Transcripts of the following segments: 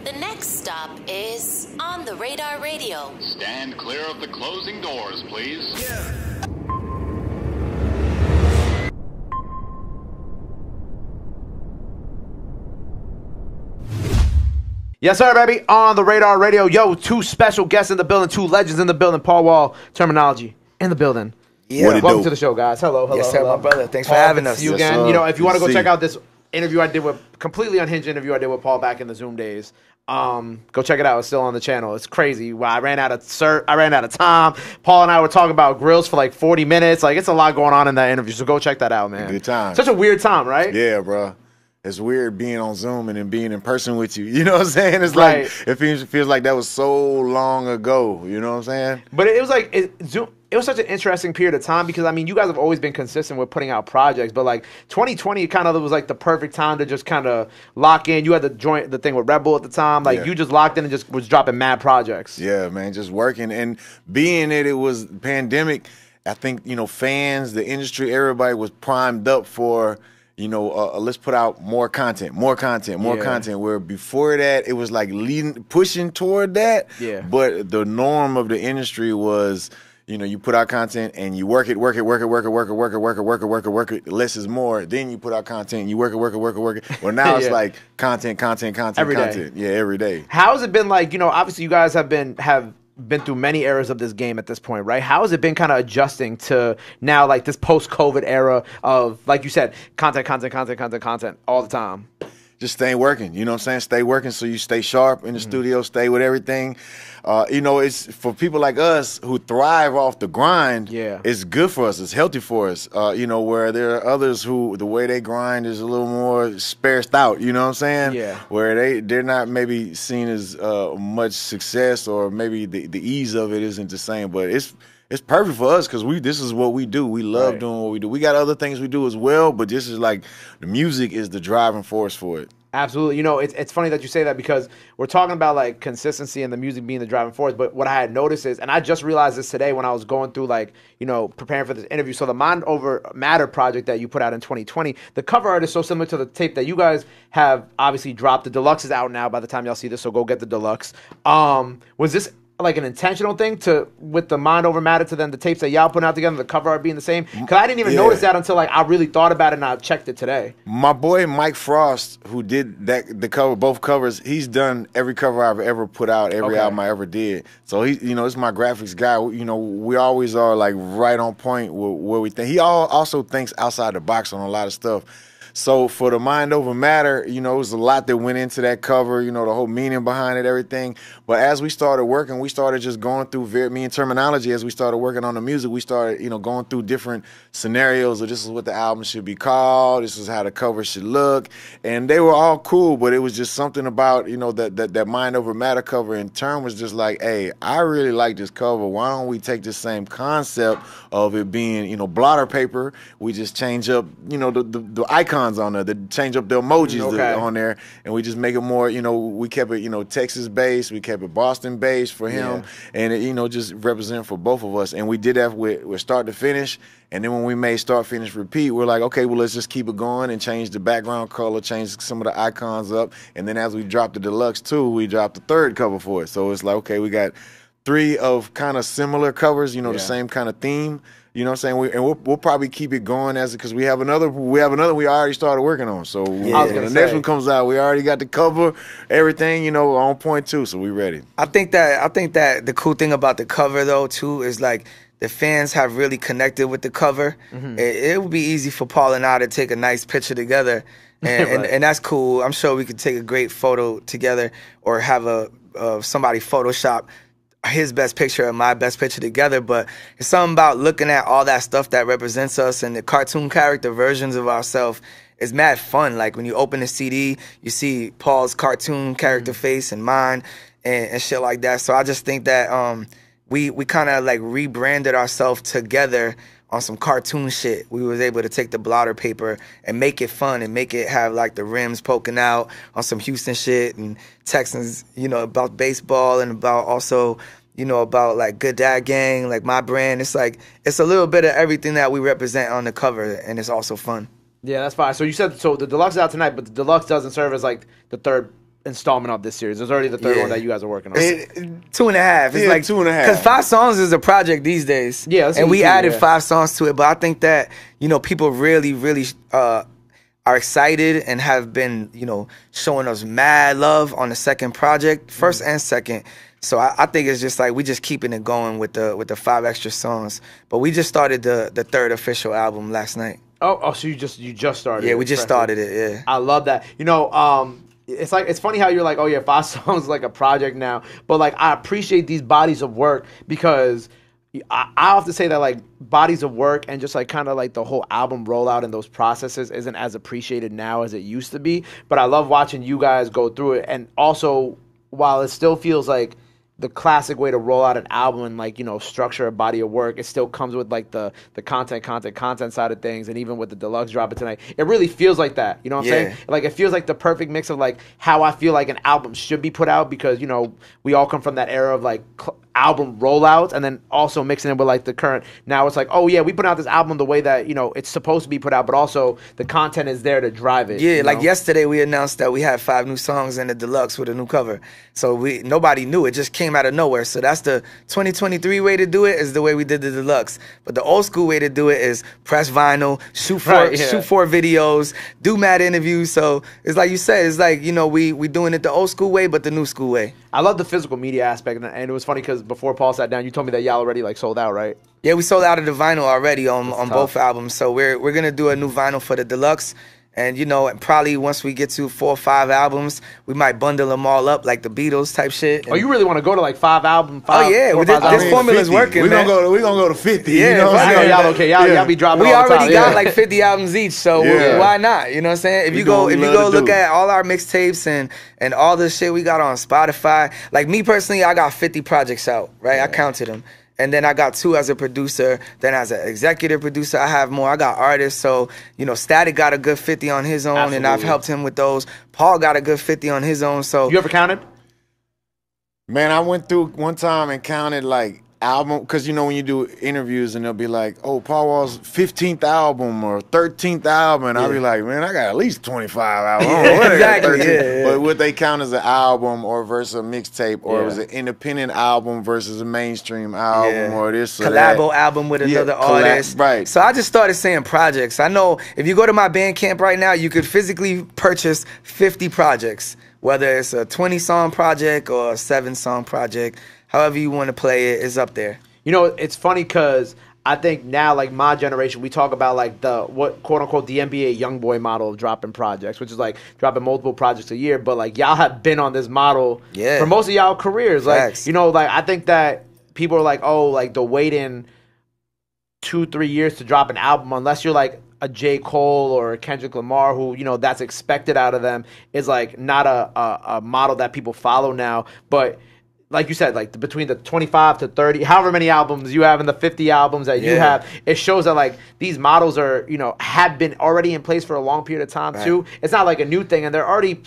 The next stop is On the Radar Radio. Stand clear of the closing doors, please. Yeah. Yes, sir, baby. On the Radar Radio. Yo, two special guests in the building, two legends in the building. Paul Wall, Termanology, in the building. Yeah. Welcome to the show, guys. Hello. Yes, sir, hello. my brother. Thanks for Paul, having good to us. see you Yes, again. sir. You know, if you want to go Good to check see out this interview I did with, completely unhinged interview I did with Paul back in the Zoom days, go check it out. It's still on the channel. It's crazy. Wow, I ran out of time. Paul and I were talking about grills for like 40 minutes. Like, it's a lot going on in that interview, so go check that out, man. Good time. Such a weird time, right? Yeah, bro. It's weird being on Zoom and then being in person with you. You know what I'm saying? It's Right. like, it feels like that was so long ago. You know what I'm saying? But it was like, Zoom. It was such an interesting period of time because, I mean, you guys have always been consistent with putting out projects, but like 2020 kind of was like the perfect time to just kind of lock in. You had the thing with Red Bull at the time. Like, you just locked in and just was dropping mad projects. Yeah, man, just working. And being it was pandemic, I think, you know, fans, the industry, everybody was primed up for, you know, let's put out more content. Where before that, it was like pushing toward that. Yeah. But the norm of the industry was, you know, you put out content and you work it. Less is more. Then you put out content and you work it. Well, now it's like content. Every day. Yeah, every day. How has it been like, you know, obviously you guys have been through many eras of this game at this point, right? How has it been kind of adjusting to now, like, this post-COVID era of, like you said, content all the time? Just stay working, you know what I'm saying? Stay working so you stay sharp in the studio, stay with everything. You know, it's for people like us who thrive off the grind, it's good for us, it's healthy for us. You know, where there are others who the way they grind is a little more spaced out, you know what I'm saying? Yeah. Where they're not maybe seen as much success, or maybe the ease of it isn't the same, but it's perfect for us because this is what we do. We love doing what we do. We got other things we do as well, but this is like the music is the driving force for it. Absolutely. You know, it's funny that you say that because we're talking about like consistency and the music being the driving force. But what I had noticed is, and I just realized this today when I was going through, like, you know, preparing for this interview. So the Mind Over Matter project that you put out in 2020, the cover art is so similar to the tape that you guys have obviously dropped. The deluxe is out now by the time y'all see this, so go get the deluxe. Was this like an intentional thing with the Mind Over Matter to then the tapes that y'all put out together, the cover art being the same? Because I didn't even notice that until like I really thought about it and I checked it today. My boy Mike Frost, who did both covers, he's done every cover I've ever put out, every album I ever did. So he, you know, it's my graphics guy. You know, we always are like right on point with where we think. He also thinks outside the box on a lot of stuff. So for the Mind Over Matter, you know, it was a lot that went into that cover, you know, the whole meaning behind it, everything. But as we started working, we started just going through me and Termanology, as we started working on the music, we started, you know, going through different scenarios of this is what the album should be called, this is how the cover should look. And they were all cool, but it was just something about, you know, that Mind Over Matter cover in turn was just like, hey, I really like this cover. Why don't we take the same concept of it being, you know, blotter paper, we just change up, you know, the icons on there, change up the emojis on there, and we just make it more, you know, we kept it, you know, Texas based, we kept it Boston based for him, and it, you know, just represent for both of us. And we did that with start to finish. And then when we made start, finish, repeat, we're like, okay, well, let's just keep it going and change the background color, change some of the icons up. And then as we dropped the deluxe too, we dropped the third cover for it. So it's like, okay, we got 3 of kind of similar covers, you know, the same kind of theme. You know what I'm saying? We'll probably keep it going because we have another we already started working on. So when the next one comes out, we already got the cover, everything, you know, on point too. So we ready. I think that the cool thing about the cover though too is like the fans have really connected with the cover. It would be easy for Paul and I to take a nice picture together, and that's cool. I'm sure we could take a great photo together, or have somebody Photoshop his best picture and my best picture together. But it's something about looking at all that stuff that represents us and the cartoon character versions of ourselves. It's mad fun. Like when you open the CD, you see Paul's cartoon character face and mine and shit like that. So I just think that we kind of like rebranded ourselves together on some cartoon shit. We was able to take the blotter paper and make it fun and make it have like the rims poking out on some Houston shit and Texans, you know, about baseball and about also, you know, about like Good Dad Gang, like my brand. It's like, it's a little bit of everything that we represent on the cover, and it's also fun. Yeah, that's fine. So you said, so the deluxe is out tonight, but the deluxe doesn't serve as like the third installment of this series. There's already the third one that you guys are working on. 2.5. It's like 2.5. Because 5 songs is a project these days. Yeah, and we added 5 songs to it. But I think that people really, really are excited and have been showing us mad love on the second project, first and second. So I think it's just like we just keeping it going with the 5 extra songs. But we just started the third official album last night. Oh, so you just started? Yeah, we just started it. Yeah, I love that. It's funny how you're like, oh yeah, 5 songs is like a project now, but like I appreciate these bodies of work because I often say that like bodies of work and just like kind of like the whole album rollout and those processes isn't as appreciated now as it used to be. But I love watching you guys go through it, and also while it still feels like the classic way to roll out an album and like structure a body of work, it still comes with like the content side of things, and even with the deluxe dropping tonight, it really feels like that. You know what I'm saying? Like it feels like the perfect mix of like how I feel like an album should be put out, because we all come from that era of like album rollouts, and then also mixing it with like the current. Now it's like, oh yeah, we put out this album the way that it's supposed to be put out, but also the content is there to drive it. Yeah, like yesterday we announced that we had 5 new songs in the deluxe with a new cover. So nobody knew, it just came out of nowhere. So that's the 2023 way to do it, is the way we did the deluxe. But the old school way to do it is press vinyl, shoot 4 videos, do mad interviews. So it's like you said, it's like we doing it the old school way, but the new school way. I love the physical media aspect, and it was funny because before Paul sat down, you told me that y'all already like sold out, right? Yeah, we sold out of the vinyl already on both albums. So we're gonna do a new vinyl for the deluxe, and probably once we get to 4 or 5 albums, we might bundle them all up like the Beatles type shit. Oh, you really want to go to like 5 albums? Oh yeah, this formula's working. We're gonna go to 50. Yeah, y'all be dropping. We already got like 50 albums each, so why not? You know what I'm saying? If you go look at all our mixtapes and all the shit we got on Spotify, like me personally, I got 50 projects out, right? I counted them. And then I got 2 as a producer. Then as an executive producer, I have more. I got artists. So, Static got a good 50 on his own, and I've helped him with those. Paul got a good 50 on his own. So you ever counted? Man, I went through one time and counted like album, because when you do interviews and they'll be like, oh, Paul Wall's 15th album or 13th album, and I'll be like, man, I got at least 25 albums. Exactly. But would they count as an album or versus a mixtape, or was it an independent album versus a mainstream album or this or collabo album with another artist? Right. So I just started saying projects. I know if you go to my Bandcamp right now, you could physically purchase 50 projects, whether it's a 20-song project or a 7-song project. However you want to play it is up there. It's funny because I think now, like my generation, we talk about like the quote unquote the NBA YoungBoy model of dropping projects, which is like dropping multiple projects a year. But like y'all have been on this model for most of y'all careers. Like like I think that people are like, oh, like the waiting 2-3 years to drop an album, unless you're like a J. Cole or a Kendrick Lamar, who that's expected out of them, is like not a model that people follow now. But like you said, like between the 25 to 30, however many albums you have and the 50 albums that you have, it shows that like these models are, have been already in place for a long period of time too. It's not like a new thing, and they're already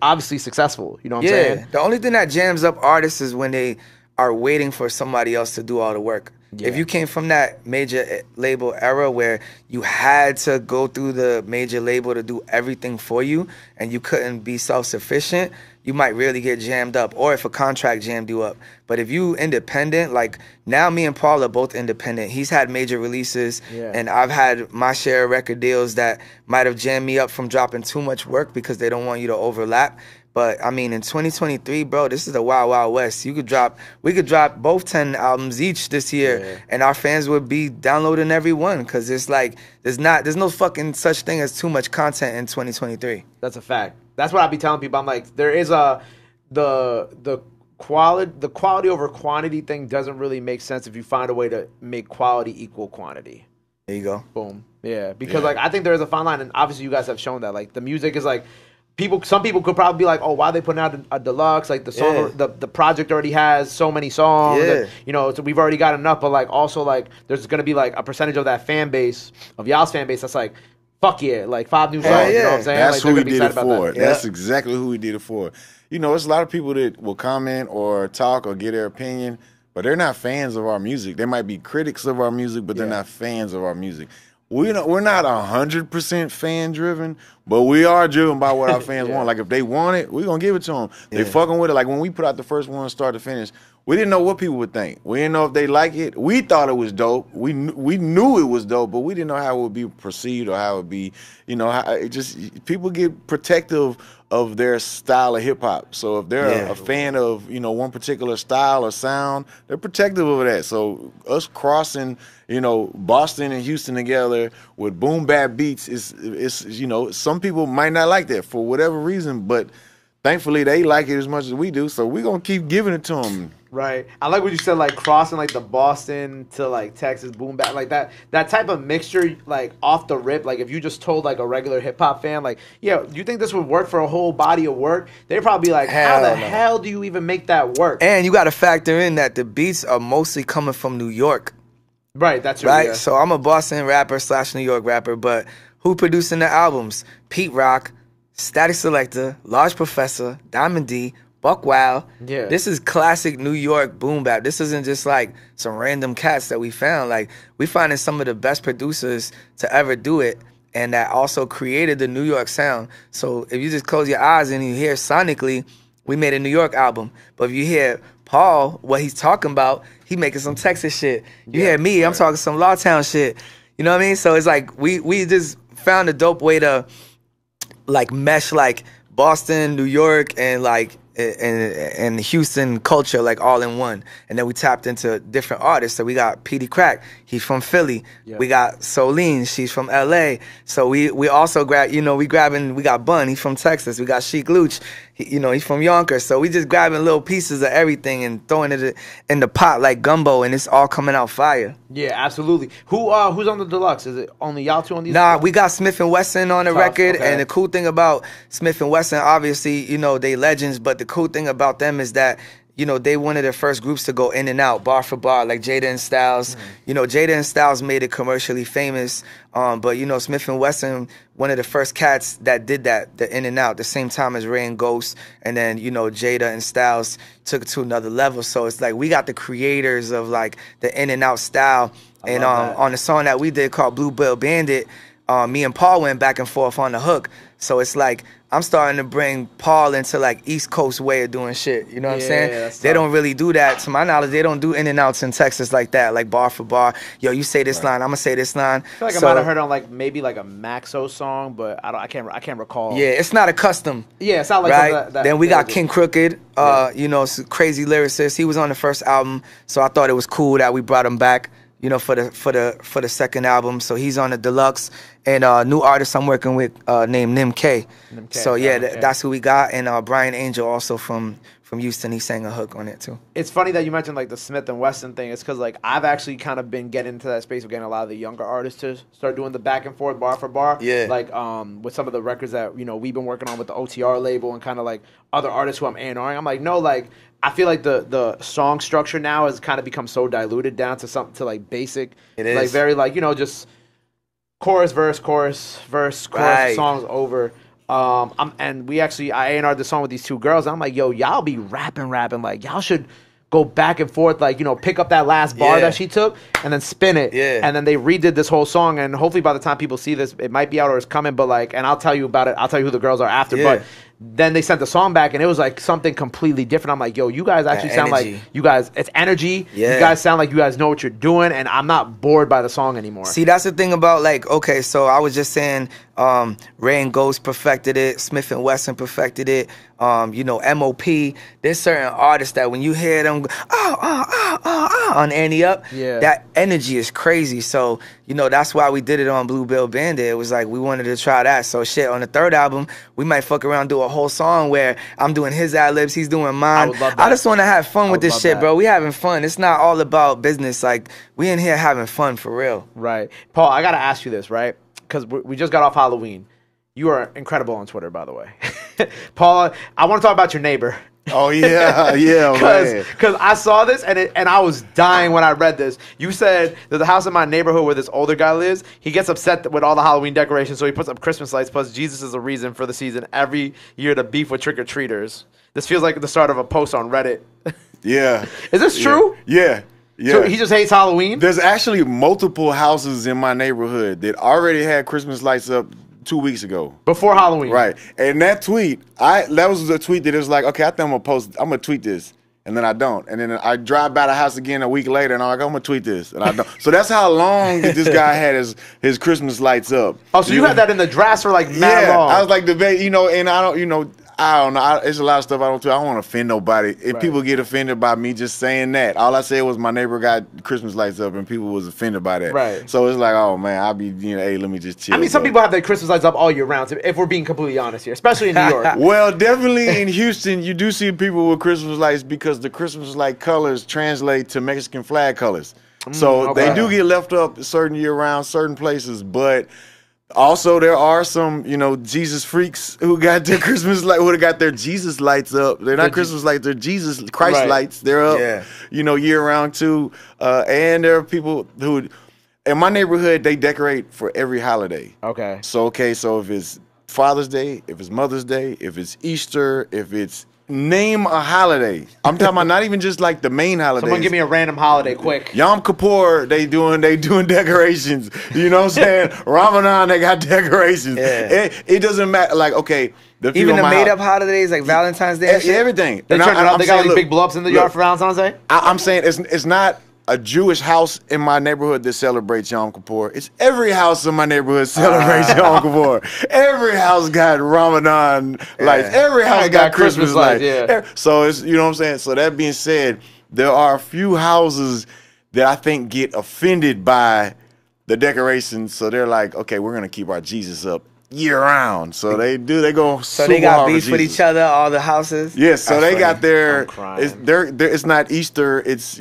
obviously successful. You know what I'm saying? The only thing that jams up artists is when they are waiting for somebody else to do all the work. Yeah. If you came from that major label era where you had to go through the major label to do everything for you and you couldn't be self-sufficient, you might really get jammed up, or if a contract jammed you up. But if you independent, like now me and Paul are both independent. He's had major releases, and I've had my share of record deals that might have jammed me up from dropping too much work because they don't want you to overlap. But I mean, in 2023, bro, this is the Wild Wild West. We could drop both 10 albums each this year, and our fans would be downloading every one, because it's like there's no fucking such thing as too much content in 2023. That's a fact. That's what I be telling people. I'm like, there is the quality over quantity thing doesn't really make sense if you find a way to make quality equal quantity. There you go. Boom. Yeah, because like I think there is a fine line, and obviously you guys have shown that. Like the music is like. Some people could probably be like, oh, why are they putting out a deluxe? Like the song, the project already has so many songs. And, so we've already got enough. But like also like there's gonna be like a percentage of that fan base, of y'all's fan base, that's like, fuck yeah, like 5 new songs. You know what I'm saying? That's like, who we did it for. That's exactly who we did it for. There's a lot of people that will comment or talk or get their opinion, but they're not fans of our music. They might be critics of our music, but they're not fans of our music. we're not 100% fan driven, but we are driven by what our fans want. Like if they want it, we're gonna give it to them. They fucking with it. Like when we put out the first one, start to finish, we didn't know what people would think. We didn't know if they like it. We thought it was dope. We knew it was dope, but we didn't know how it would be perceived or how it would be. You know, how it just people get protective of their style of hip hop. So if they're a fan of, you know, one particular style or sound, they're protective of that. So us crossing, you know, Boston and Houston together with boom bap beats is you know, some people might not like that for whatever reason, but thankfully they like it as much as we do. So we're gonna keep giving it to them. Right. I like what you said, like crossing like the Boston to like Texas boom bap, like that type of mixture, like off the rip. Like if you just told like a regular hip hop fan, like, yeah, do you think this would work for a whole body of work? They'd probably be like, how the hell do you even make that work? And you got to factor in that the beats are mostly coming from New York. Right. That's right. Yeah. So I'm a Boston rapper / New York rapper, but who producing the albums? Pete Rock, Static Selector, Large Professor, Diamond D, Buck Wild. Yeah. This is classic New York boom bap. This isn't just like some random cats that we found. Like we finding some of the best producers to ever do it, and that also created the New York sound. So if you just close your eyes and you hear sonically, we made a New York album. But if you hear Paul, what he's talking about, he making some Texas shit. You hear me, I'm talking some Lawtown shit. You know what I mean? So it's like we just found a dope way to like mesh like Boston, New York, and like and Houston culture like all in one. And then we tapped into different artists. So we got Petey Crack, he's from Philly. Yeah. We got Solene, she's from LA. So we also grab, you know, we got Bun, he's from Texas. We got Sheik Luch, you know, he's from Yonkers. So we just grabbing little pieces of everything and throwing it in the pot like gumbo, and it's all coming out fire. Yeah, absolutely. Who's on the deluxe? Is it only y'all two on these? Nah, we got Smith and Wesson on the record. Okay. And the cool thing about Smith and Wesson, obviously, you know, they legends, but the cool thing about them is that, you know, they one of the first groups to go in and out, bar for bar, like Jada and Styles. You know, Jada and Styles made it commercially famous, but, you know, Smith and Wesson, one of the first cats that did that, the in and out, the same time as Ray and Ghost, and then, you know, Jada and Styles took it to another level. So it's like we got the creators of, like, the in and out style. And on the song that we did called Blue Bill Bandit, me and Paul went back and forth on the hook. So it's like I'm starting to bring Paul into like East Coast way of doing shit. You know what I'm saying? They don't really do that. To my knowledge, they don't do in and outs in Texas like that, like bar for bar. Yo, you say this line, I'm gonna say this line. I feel like I might have heard on like maybe like a Maxo song, but I can't recall. Yeah, it's not a custom. Yeah, it's not like right. Then we got King Crooked, you know, crazy lyricist. He was on the first album, so I thought it was cool that we brought him back, you know, for the second album. So he's on the deluxe. And new artist I'm working with named Nim K. So yeah, that's who we got. And Brian Angel also from Houston, he sang a hook on it too. It's funny that you mentioned like the Smith and Wesson thing. It's because like I've actually kind of been getting into that space of getting a lot of the younger artists to start doing the back and forth bar for bar. Yeah. Like with some of the records that, you know, we've been working on with the OTR label and kind of like other artists who I'm A&Ring. I'm like, no, like I feel like the song structure now has kind of become so diluted down to something to like basic. It is. Like very like, you know, just chorus, verse, right. Songs over. And we actually, I A&R'd the song with these two girls. And I'm like, yo, y'all be rapping. Like, y'all should go back and forth, like, you know, pick up that last bar that she took and then spin it. Yeah. And then they redid this whole song. And hopefully by the time people see this, it might be out or it's coming. But like, and I'll tell you about it. I'll tell you who the girls are after. Yeah. But then they sent the song back and it was like something completely different. I'm like, yo, you guys actually sound like you guys, it's energy. Yeah. You guys sound like you guys know what you're doing. And I'm not bored by the song anymore. See, that's the thing about like, okay, so I was just saying Ray and Ghost perfected it. Smith and Wesson perfected it. You know, MOP. There's certain artists that when you hear them go, on Annie Up, that energy is crazy. So, you know, that's why we did it on Blue Bill Bandit. It was like we wanted to try that. So shit, on the third album, we might fuck around and do a whole song where I'm doing his ad-libs, he's doing mine. I just want to have fun with this shit, bro. We having fun. It's not all about business. Like, we in here having fun for real. Right. Paul, I got to ask you this, right? Because we just got off Halloween. You are incredible on Twitter, by the way. Paul, I want to talk about your neighbor. Oh, yeah, man. Because I saw this, and I was dying when I read this. You said there's a house in my neighborhood where this older guy lives. He gets upset with all the Halloween decorations, so he puts up Christmas lights, plus Jesus is a reason for the season every year to beef with trick-or-treaters. This feels like the start of a post on Reddit. Yeah. Is this true? Yeah. Yeah. So he just hates Halloween? There's actually multiple houses in my neighborhood that already had Christmas lights up 2 weeks ago. Before Halloween. Right. And that tweet, that was a tweet that was like, okay, I think I'm gonna tweet this. And then I don't. And then I drive by the house again a week later and I'm like, I'm gonna tweet this. And I don't. So that's how long this guy had his Christmas lights up. Oh, so you had that in the drafts for like mad long. I was like debate, and I don't, I don't know. It's a lot of stuff I don't do. I don't want to offend nobody. If people get offended by me just saying that, all I said was my neighbor got Christmas lights up, and people was offended by that. Right. So it's like, oh man, I'll be, hey, let me just chill. I mean, some people have their Christmas lights up all year round. If we're being completely honest here, especially in New York. Well, definitely in Houston, you do see people with Christmas lights because the Christmas light colors translate to Mexican flag colors. So they do get left up certain year round, certain places, but. Also, there are some, Jesus freaks who got their Christmas light, who have got their Jesus lights up. They're not Christmas lights; they're Jesus Christ lights. They're up, year round too. And there are people who, in my neighborhood, they decorate for every holiday. Okay. So if it's Father's Day, if it's Mother's Day, if it's Easter, if it's name a holiday. I'm talking about not even just like the main holidays. Someone give me a random holiday, quick. Yom Kippur, they doing decorations. You know what I'm saying? Ramadan, they got decorations. Yeah. It doesn't matter. Like, okay, even the made up holidays like Valentine's Day. Everything. They got these big blow-ups in the yard for Valentine's Day. I'm saying it's not a Jewish house in my neighborhood that celebrates Yom Kippur. It's every house in my neighborhood celebrates Yom Kippur. Every house got Ramadan lights. Every house got Christmas lights. Yeah. So it's, you know what I'm saying? So that being said, there are a few houses that I think get offended by the decorations. So they're like, okay, we're going to keep our Jesus up year round. So they go so they got beef with each other, all the houses? Yes, so they got their, it's not Easter, it's,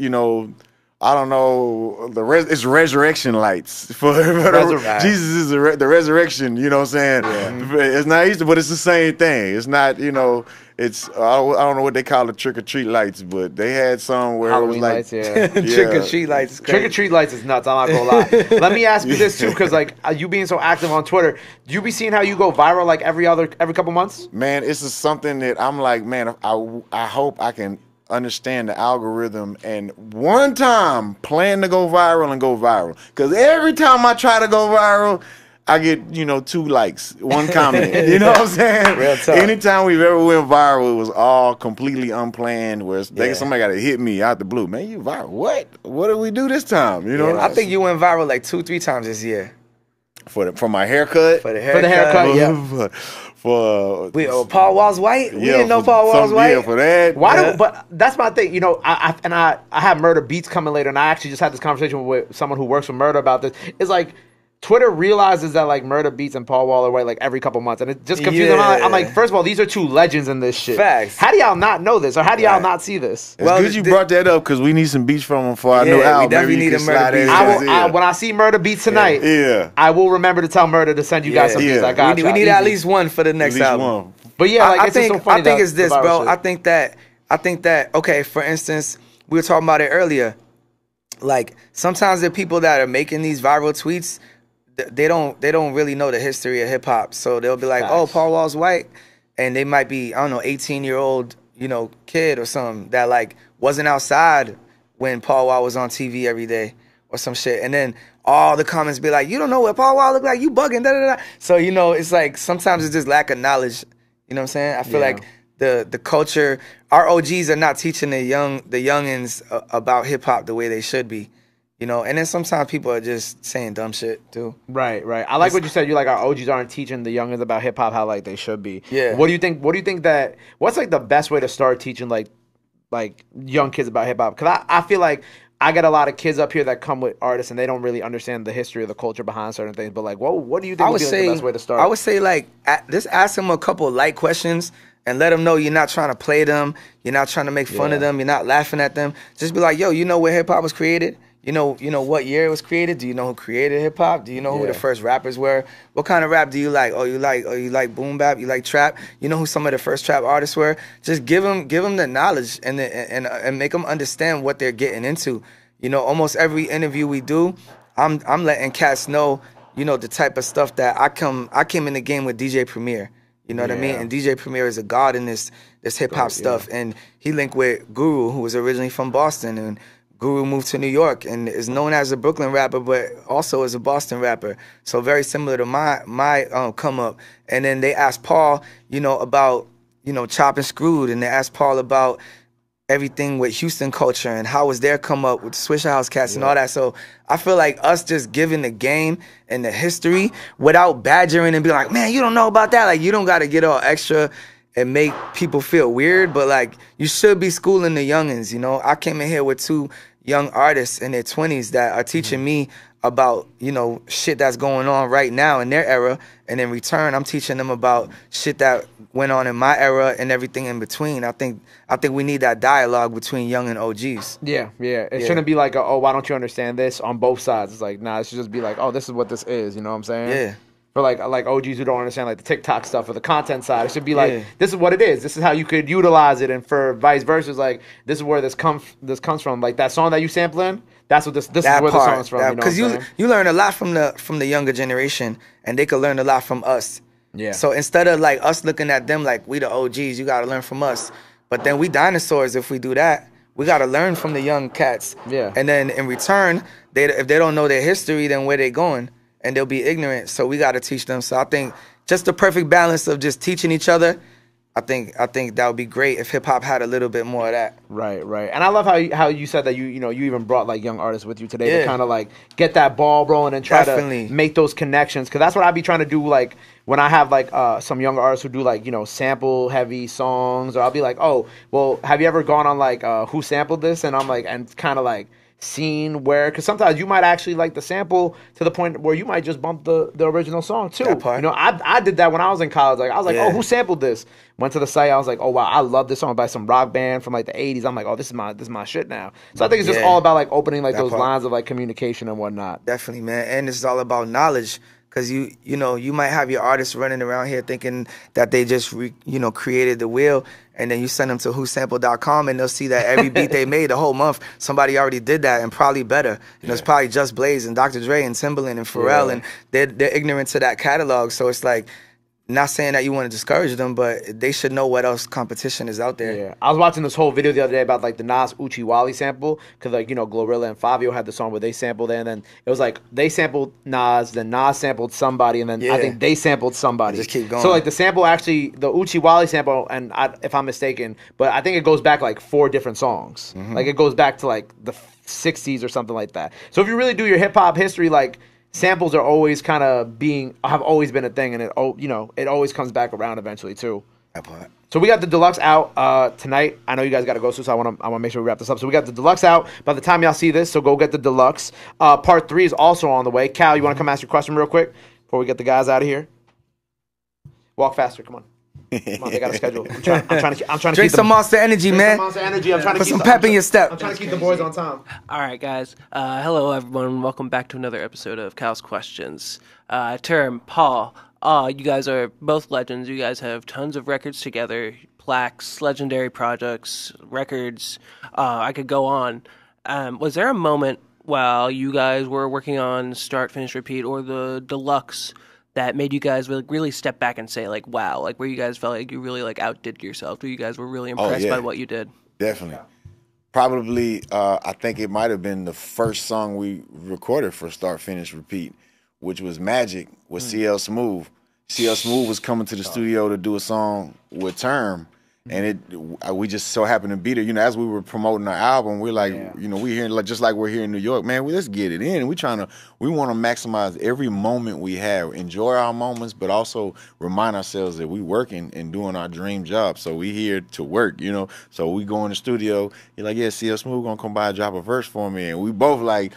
I don't know. It's resurrection lights for Jesus is the resurrection. You know what I'm saying? Yeah. It's not Easter, but it's the same thing. It's not. It's I don't know what they call the trick or treat lights, but they had some where Halloween it was like lights, yeah. Trick or treat lights. Is crazy. Trick or treat lights is nuts. I'm not gonna lie. Let me ask you this too, because like you being so active on Twitter, do you be seeing how you go viral like every couple months? Man, it's just something that I'm like, man. I hope I can understand the algorithm and one time plan to go viral because every time I try to go viral I get 2 likes, 1 comment. You know what I'm saying? Real tough. Anytime we've ever went viral, it was all completely unplanned where somebody got to hit me out the blue. Man, you viral. What did we do this time? I think you went viral like 2-3 times this year. For my haircut? For the haircut, yeah. Paul Wall's white? We didn't know Paul Wall's white? Yeah, for that. But that's my thing. I have Murder Beats coming later, and I actually just had this conversation with someone who works for Murder about this. It's like Twitter realizes that like Murder Beats and Paul Wall are white like every couple months, and it just confuses them. I'm like, first of all, these are 2 legends in this shit. Facts. How do y'all not know this, or how do y'all not see this? It's good you brought that up because we need some beats from him for our new album. We definitely need a Murder Beats. When I see Murder Beats tonight, I will remember to tell Murder to send you guys some beats. I got we need at least one for the next album. But yeah, like, it's so funny. I think it's this, bro. I think that okay. For instance, we were talking about it earlier. Like sometimes the people that are making these viral tweets, they don't really know the history of hip hop. So they'll be like, "Oh, Paul Wall's white," and they might be 18-year-old kid or something that like wasn't outside when Paul Wall was on TV every day or some shit, and then all the comments be like, "You don't know what Paul Wall look like? You bugging?" Da da da. So it's like sometimes it's just lack of knowledge. You know what I'm saying? I feel like the culture, our OGs are not teaching the youngins about hip hop the way they should be. And then sometimes people are just saying dumb shit too. Right. I like what you said. You like our OGs aren't teaching the youngins about hip hop how like they should be. Yeah. What do you think? What's like the best way to start teaching like young kids about hip hop? Because I feel like I get a lot of kids up here that come with artists and they don't really understand the history or the culture behind certain things. But like, what do you think would be like the best way to start? I would say like just ask them a couple of light questions and let them know you're not trying to play them, you're not trying to make fun of them, you're not laughing at them. Just be like, yo, you know where hip hop was created? You know what year it was created? Do you know who created hip hop? Do you know who the first rappers were? What kind of rap do you like? You like boom bap? You like trap? You know who some of the first trap artists were? Just give them the knowledge and make them understand what they're getting into. Almost every interview we do, I'm letting cats know, the type of stuff that I came in the game with DJ Premier. You know what I mean? And DJ Premier is a god in this hip hop stuff, and he linked with Guru, who was originally from Boston, and Guru moved to New York and is known as a Brooklyn rapper, but also as a Boston rapper. So very similar to my come up. And then they asked Paul, about, Chop and Screwed, and they asked Paul about everything with Houston culture and how was their come up with Swisher House Cats and all that. So I feel like us just giving the game and the history without badgering and being like, man, you don't know about that. Like, you don't got to get all extra and make people feel weird, but like, you should be schooling the youngins. I came in here with 2 young artists in their 20s that are teaching me about, shit that's going on right now in their era. And in return, I'm teaching them about shit that went on in my era and everything in between. I think we need that dialogue between young and OGs. Yeah. It shouldn't be like, oh, why don't you understand this on both sides? It's like, nah, it should just be like, oh, this is what this is. You know what I'm saying? Yeah. For like OGs who don't understand like the TikTok stuff or the content side, it should be like, this is what it is. This is how you could utilize it. And for vice versa, it's like, this is where this comes from. Like that song that you sampling, that's what this is where the song's from. Because you learn a lot from the younger generation, and they could learn a lot from us. Yeah. So instead of like us looking at them like we the OGs, you gotta learn from us. But then we dinosaurs if we do that. We gotta learn from the young cats. Yeah. And then in return, if they don't know their history, then where they going? And they'll be ignorant. So we gotta teach them. So I think just the perfect balance of just teaching each other. I think that would be great if hip hop had a little bit more of that. Right. And I love how you said that you even brought like young artists with you today to kind of like get that ball rolling and try to make those connections, because that's what I be trying to do. Like when I have like some younger artists who do like sample heavy songs, or I'll be like, oh, well, have you ever gone on like who sampled this? And I'm like, and kind of like seen where, because sometimes you might actually like the sample to the point where you might just bump the original song too. That part. I did that when I was in college. Like I was like, oh, who sampled this? Went to the site. I was like, oh wow, I love this song by some rock band from like the 80s. I'm like, oh, this is my shit now. So I think it's just all about like opening like those lines of like communication and whatnot. Definitely, man. And it's all about knowledge. Because you might have your artists running around here thinking that they just created the wheel, and then you send them to whosample.com and they'll see that every beat they made the whole month, somebody already did that and probably better. It's probably Just Blaze and Dr. Dre and Timbaland and Pharrell, and they're ignorant to that catalog. So it's like, not saying that you want to discourage them, but they should know what else competition is out there. Yeah, I was watching this whole video the other day about like the Nas Uchi Wally sample, because like Glorilla and Fabio had the song where they sampled it, and then it was like they sampled Nas, then Nas sampled somebody, and then I think they sampled somebody. Just keep going. So like the sample actually, the Uchi Wally sample, and if I'm mistaken, but I think it goes back like 4 different songs. Like it goes back to like the 60s or something like that. So if you really do your hip hop history, like, samples are always kind of have always been a thing, and it always comes back around eventually too. That part. So we got the deluxe out tonight. I know you guys got to go soon, so I want to make sure we wrap this up. So we got the deluxe out by the time y'all see this. So go get the deluxe. Part 3 is also on the way. Cal, you want to come ask your question real quick before we get the guys out of here? Walk faster. Come on. Come on, they got a schedule. I'm trying to drink some Monster Energy, man. Some Monster Energy. I'm trying to put keep some pep in your step. I'm trying to keep the boys on time. All right, guys. Hello, everyone. Welcome back to another episode of Cal's Questions. Term, Paul, you guys are both legends. You guys have tons of records together, plaques, legendary projects, records. I could go on. Was there a moment while you guys were working on Start, Finish, Repeat, or the Deluxe, that made you guys really step back and say, like, wow, like where you guys felt like you really like outdid yourself, where you guys were really impressed by what you did? Definitely. Probably, I think it might have been the first song we recorded for Start, Finish, Repeat, which was Magic with CL Smooth. CL Smooth was coming to the studio to do a song with Term, and we just so happened to be there. As we were promoting our album, we're like, we hearing just like we're here in New York, man. Let's get it in. We want to maximize every moment we have, enjoy our moments, but also remind ourselves that we working and doing our dream job. So we here to work, So we go in the studio. You're like, yeah, CL Smooth gonna come by and drop a verse for me, and we both like,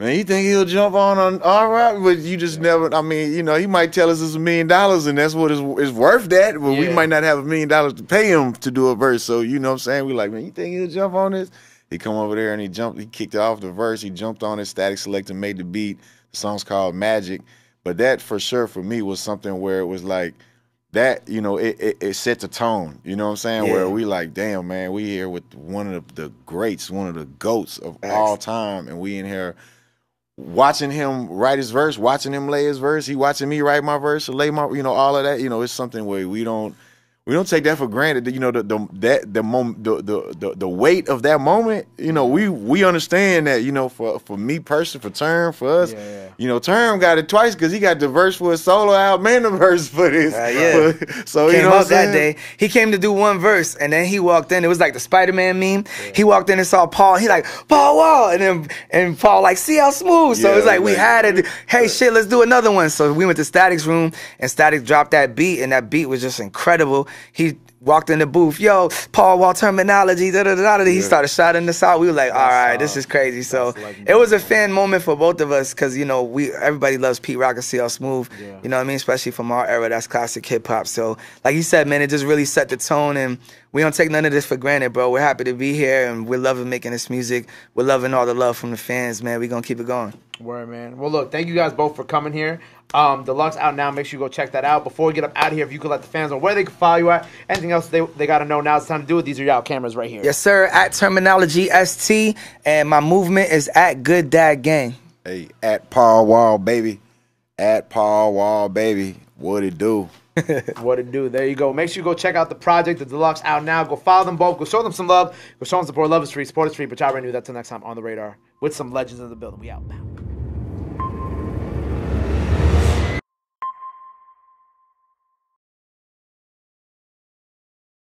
man, you think he'll jump on all right? But you just never, he might tell us it's $1 million and that's what it's worth that, but we might not have $1 million to pay him to do a verse. So, you know what I'm saying? We're like, man, you think he'll jump on this? He come over there and he kicked off the verse, he jumped on it, Static Selector made the beat. The song's called Magic. But that for sure for me was something where it was like, that, it set the tone, you know what I'm saying? Yeah. Where we like, damn, man, we here with one of the greats, one of the GOATs of all time, and we in here watching him write his verse, watching him lay his verse, he watching me write my verse, lay my, all of that, it's something where we don't we don't take that for granted. You know, the weight of that moment. You know, we understand that. You know, for me personally, for Term, for us, you know, Term got it twice because he got the verse for his solo album and the verse for this. So came you know up that day. He came to do one verse, and then he walked in. It was like the Spider-Man meme. He walked in and saw Paul. He like, Paul Wall, and Paul like, see how smooth. So it was like we had it. Hey, shit, let's do another one. So we went to Static's room, and Static dropped that beat, and that beat was just incredible. He walked in the booth, yo, Paul Wall Termanology, da-da-da-da-da. He started shouting this out. We were like, all right, this is crazy. So it was a fan moment for both of us because, you know, everybody loves Pete Rock and CL Smooth. You know what I mean? Especially from our era, that's classic hip-hop. So like you said, man, it just really set the tone, and we don't take none of this for granted, bro. We're happy to be here, and we're loving making this music. We're loving all the love from the fans, man. We're going to keep it going. Word, man. Well, look, thank you guys both for coming here. Deluxe out now. Make sure you go check that out. Before we get up out of here, if you could let the fans know where they can follow you at, anything else they got to know, now it's time to do it. These are y'all cameras right here. Yes, sir. At Termanology ST, and my movement is at Good Dad Gang. Hey, at Paul Wall, baby. At Paul Wall, baby. What it do? What it do? There you go. Make sure you go check out the project, the Deluxe out now. Go follow them both. Go show them some love. Go show them support. Love is free. Support is free. But y'all already knew that. Till next time on the radar with some legends in the building. We out.